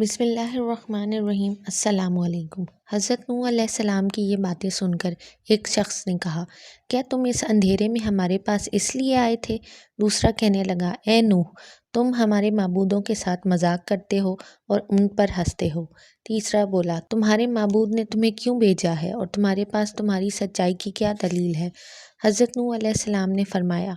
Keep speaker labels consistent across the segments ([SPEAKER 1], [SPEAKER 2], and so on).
[SPEAKER 1] بسم اللہ الرحمن الرحیم۔ السلام علیکم۔ حضرت نوح علیہ السلام کی یہ باتیں سن کر ایک شخص نے کہا، کیا تم اس اندھیرے میں ہمارے پاس اس لیے آئے تھے؟ دوسرا کہنے لگا، اے نوح، تم ہمارے معبودوں کے ساتھ مذاق کرتے ہو اور ان پر ہنستے ہو۔ تیسرا بولا، تمہارے معبود نے تمہیں کیوں بھیجا ہے اور تمہارے پاس تمہاری سچائی کی کیا دلیل ہے؟ حضرت نوح علیہ السلام نے فرمایا،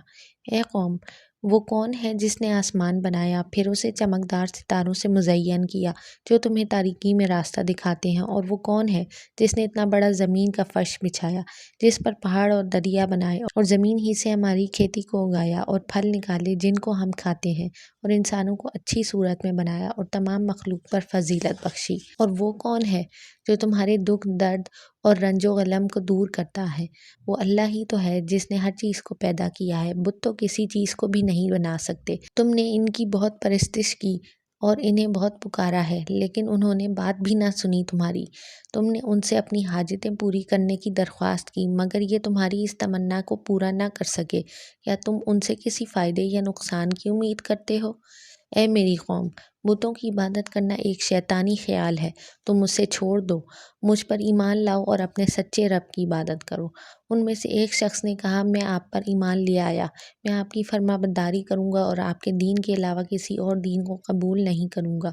[SPEAKER 1] اے قوم، وہ کون ہے جس نے آسمان بنایا، پھر اسے چمکدار ستاروں سے مزین کیا جو تمہیں تاریکی میں راستہ دکھاتے ہیں، اور وہ کون ہے جس نے اتنا بڑا زمین کا فرش بچھایا، جس پر پہاڑ اور دریا بنائے، اور زمین ہی سے ہماری کھیتی کو اگایا اور پھل نکالے جن کو ہم کھاتے ہیں، اور انسانوں کو اچھی صورت میں بنایا اور تمام مخلوق پر فضیلت بخشی۔ اور وہ کون ہے جو تمہارے دکھ، درد اور رنج و غم کو دور کرتا ہے؟ وہ اللہ ہی تو ہے جس نے ہر چیز کو پیدا کیا ہے، بت تو کسی چیز کو بھی نہیں بنا سکتے۔ تم نے ان کی بہت پرستش کی اور انہیں بہت پکارا ہے، لیکن انہوں نے بات بھی نہ سنی تمہاری۔ تم نے ان سے اپنی حاجتیں پوری کرنے کی درخواست کی، مگر یہ تمہاری اس تمنا کو پورا نہ کر سکے۔ کیا تم ان سے کسی فائدے یا نقصان کی امید کرتے ہو؟ اے میری قوم، بتوں کی عبادت کرنا ایک شیطانی خیال ہے، تم اسے چھوڑ دو، مجھ پر ایمان لاؤ اور اپنے سچے رب کی عبادت کرو۔ ان میں سے ایک شخص نے کہا، میں آپ پر ایمان لے آیا، میں آپ کی فرما برداری کروں گا اور آپ کے دین کے علاوہ کسی اور دین کو قبول نہیں کروں گا۔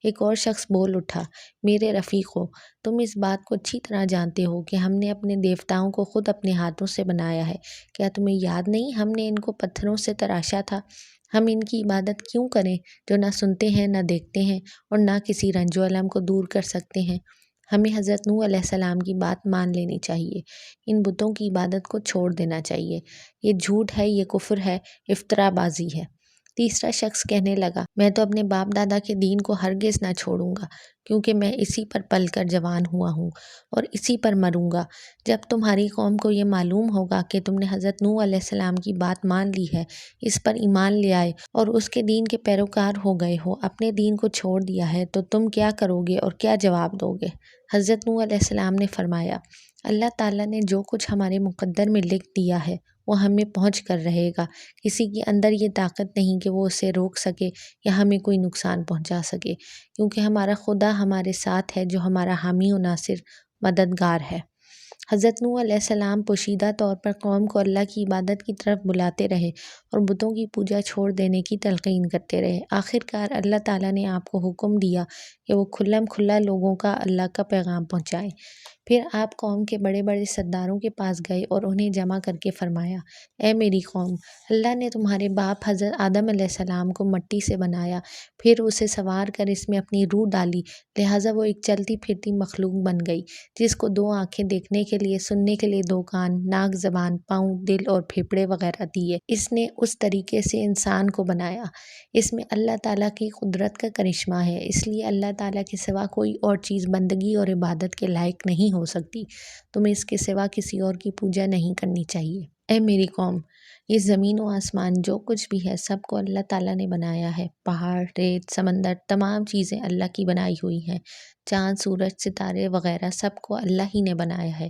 [SPEAKER 1] ایک اور شخص بول اٹھا، میرے رفیقو، تم اس بات کو اچھی طرح جانتے ہو کہ ہم نے اپنے دیوتاؤں کو خود اپنے ہاتھوں سے بنایا ہے۔ کیا تمہیں یاد نہیں ہم نے ان کو پتھروں سے تراشا تھا؟ ہم ان کی عبادت کیوں کریں جو نہ سنتے ہیں، نہ دیکھتے ہیں، اور نہ کسی رنج و الم کو دور کر سکتے ہیں؟ ہمیں حضرت نوح علیہ السلام کی بات مان لینی چاہیے، ان بتوں کی عبادت کو چھوڑ دینا چاہیے۔ یہ جھوٹ ہے، یہ کفر ہے، افطرا بازی ہے۔ تیسرا شخص کہنے لگا، میں تو اپنے باپ دادا کے دین کو ہرگز نہ چھوڑوں گا، کیونکہ میں اسی پر پل کر جوان ہوا ہوں اور اسی پر مروں گا۔ جب تمہاری قوم کو یہ معلوم ہوگا کہ تم نے حضرت نوح علیہ السلام کی بات مان لی ہے، اس پر ایمان لے آئے اور اس کے دین کے پیروکار ہو گئے ہو، اپنے دین کو چھوڑ دیا ہے، تو تم کیا کرو گے اور کیا جواب دو گے؟ حضرت نوح علیہ السلام نے فرمایا، اللہ تعالیٰ نے جو کچھ ہمارے مقدر میں لکھ دیا ہے وہ ہمیں پہنچ کر رہے گا۔ کسی کے اندر یہ طاقت نہیں کہ وہ اسے روک سکے یا ہمیں کوئی نقصان پہنچا سکے، کیونکہ ہمارا خدا ہمارے ساتھ ہے جو ہمارا حامی و ناصر مددگار ہے۔ حضرت نوح علیہ السلام پوشیدہ طور پر قوم کو اللہ کی عبادت کی طرف بلاتے رہے اور بتوں کی پوجا چھوڑ دینے کی تلقین کرتے رہے۔ آخرکار اللہ تعالیٰ نے آپ کو حکم دیا کہ وہ کھلم کھلا لوگوں کا اللہ کا پیغام پہنچائیں۔ پھر آپ قوم کے بڑے بڑے سرداروں کے پاس گئے اور انہیں جمع کر کے فرمایا، اے میری قوم، اللہ نے تمہارے باپ حضرت آدم علیہ السلام کو مٹی سے بنایا، پھر اسے سنوار کر اس میں اپنی روح ڈالی، لہٰذا وہ ایک چلتی پھرتی مخلوق بن گئی، جس کو دو آنکھیں دیکھنے کے لیے، سننے کے لیے دو کان، ناک، زبان، پاؤں، دل اور پھیپھڑے وغیرہ دیے۔ اس نے اس طریقے سے انسان کو بنایا۔ اس میں اللہ تعالیٰ کی قدرت کا کرشمہ ہے، اس لیے اللہ تعالیٰ کے سوا کوئی اور چیز بندگی اور عبادت کے لائق نہیں ہو سکتی۔ تمہیں اس کے سوا کسی اور کی پوجا نہیں کرنی چاہیے۔ اے میری قوم، یہ زمین و آسمان جو کچھ بھی ہے سب کو اللہ تعالیٰ نے بنایا ہے۔ پہاڑ، ریت، سمندر، تمام چیزیں اللہ کی بنائی ہوئی ہیں۔ چاند، سورج، ستارے وغیرہ سب کو اللہ ہی نے بنایا ہے۔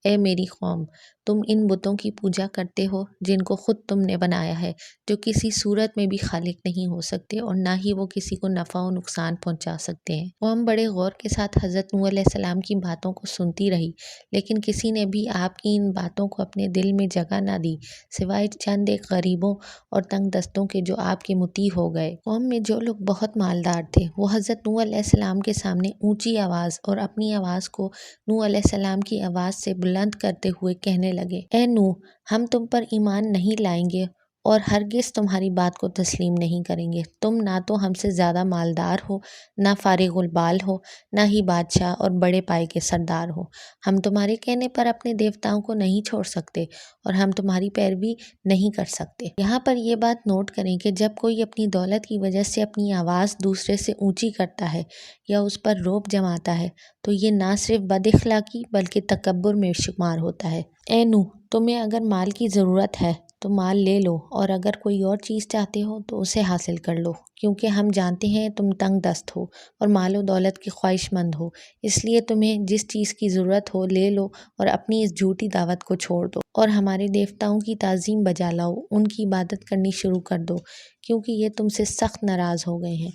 [SPEAKER 1] اے میری قوم، تم ان بتوں کی پوجا کرتے ہو جن کو خود تم نے بنایا ہے، جو کسی صورت میں بھی خالق نہیں ہو سکتے اور نہ ہی وہ کسی کو نفع و نقصان پہنچا سکتے ہیں۔ قوم بڑے غور کے ساتھ حضرت نوح علیہ السلام کی باتوں کو سنتی رہی، لیکن کسی نے بھی آپ کی ان باتوں کو اپنے دل میں جگہ نہ دی، سوائے چند ایک غریبوں اور تنگ دستوں کے جو آپ کے مطیع ہو گئے۔ قوم میں جو لوگ بہت مالدار تھے وہ حضرت نوح علیہ السلام کے سامنے اونچی آواز اور اپنی آواز کو نوح علیہ السلام کی آواز سے بلند کرتے ہوئے کہنے لگے، اے نوح، ہم تم پر ایمان نہیں لائیں گے اور ہرگز تمہاری بات کو تسلیم نہیں کریں گے۔ تم نہ تو ہم سے زیادہ مالدار ہو، نہ فارغ البال ہو، نہ ہی بادشاہ اور بڑے پائے کے سردار ہو۔ ہم تمہارے کہنے پر اپنے دیوتاؤں کو نہیں چھوڑ سکتے اور ہم تمہاری پیروی نہیں کر سکتے۔ یہاں پر یہ بات نوٹ کریں کہ جب کوئی اپنی دولت کی وجہ سے اپنی آواز دوسرے سے اونچی کرتا ہے یا اس پر رعب جماتا ہے تو یہ نہ صرف بد اخلاقی بلکہ تکبر میں شمار ہوتا ہے۔ اے نوح، تمہیں اگر مال کی ضرورت ہے تو مال لے لو، اور اگر کوئی اور چیز چاہتے ہو تو اسے حاصل کر لو، کیونکہ ہم جانتے ہیں تم تنگ دست ہو اور مال و دولت کے خواہش مند ہو، اس لیے تمہیں جس چیز کی ضرورت ہو لے لو اور اپنی اس جھوٹی دعوت کو چھوڑ دو اور ہمارے دیوتاؤں کی تعظیم بجا لاؤ، ان کی عبادت کرنی شروع کر دو، کیونکہ یہ تم سے سخت ناراض ہو گئے ہیں۔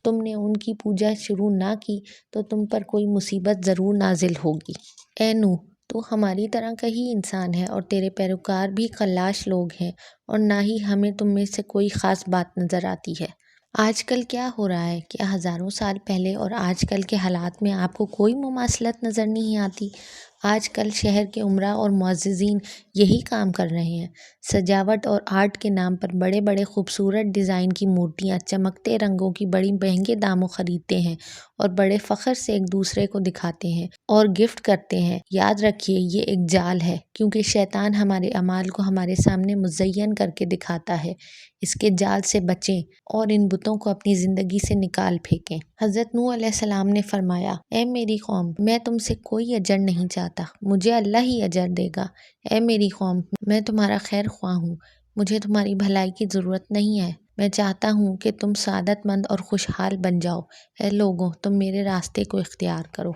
[SPEAKER 1] تم نے ان کی پوجا شروع نہ کی تو تم پر کوئی مصیبت ضرور نازل ہوگی۔ اے نوح، تو ہماری طرح کا ہی انسان ہے اور تیرے پیروکار بھی خلاش لوگ ہیں، اور نہ ہی ہمیں تم میں سے کوئی خاص بات نظر آتی ہے۔ آج کل کیا ہو رہا ہے؟ کیا ہزاروں سال پہلے اور آج کل کے حالات میں آپ کو کوئی مماثلت نظر نہیں آتی؟ آج کل شہر کے عمرا اور معززین یہی کام کر رہے ہیں۔ سجاوٹ اور آرٹ کے نام پر بڑے بڑے خوبصورت ڈیزائن کی مورتیاں چمکتے رنگوں کی بڑی مہنگے داموں خریدتے ہیں اور بڑے فخر سے ایک دوسرے کو دکھاتے ہیں اور گفٹ کرتے ہیں۔ یاد رکھیے، یہ ایک جال ہے، کیونکہ شیطان ہمارے اعمال کو ہمارے سامنے مزین کر کے دکھاتا ہے۔ اس کے جال سے بچیں اور ان بتوں کو اپنی زندگی سے نکال پھینکیں۔ حضرت نوح علیہ السلام نے فرمایا، اے میری قوم، میں تم سے کوئی اجر نہیں چاہتا، مجھے اللہ ہی اجر دے گا۔ اے میری قوم، میں تمہارا خیر خواہ ہوں، مجھے تمہاری بھلائی کی ضرورت نہیں ہے، میں چاہتا ہوں کہ تم سعادت مند اور خوشحال بن جاؤ۔ اے لوگوں، تم میرے راستے کو اختیار کرو۔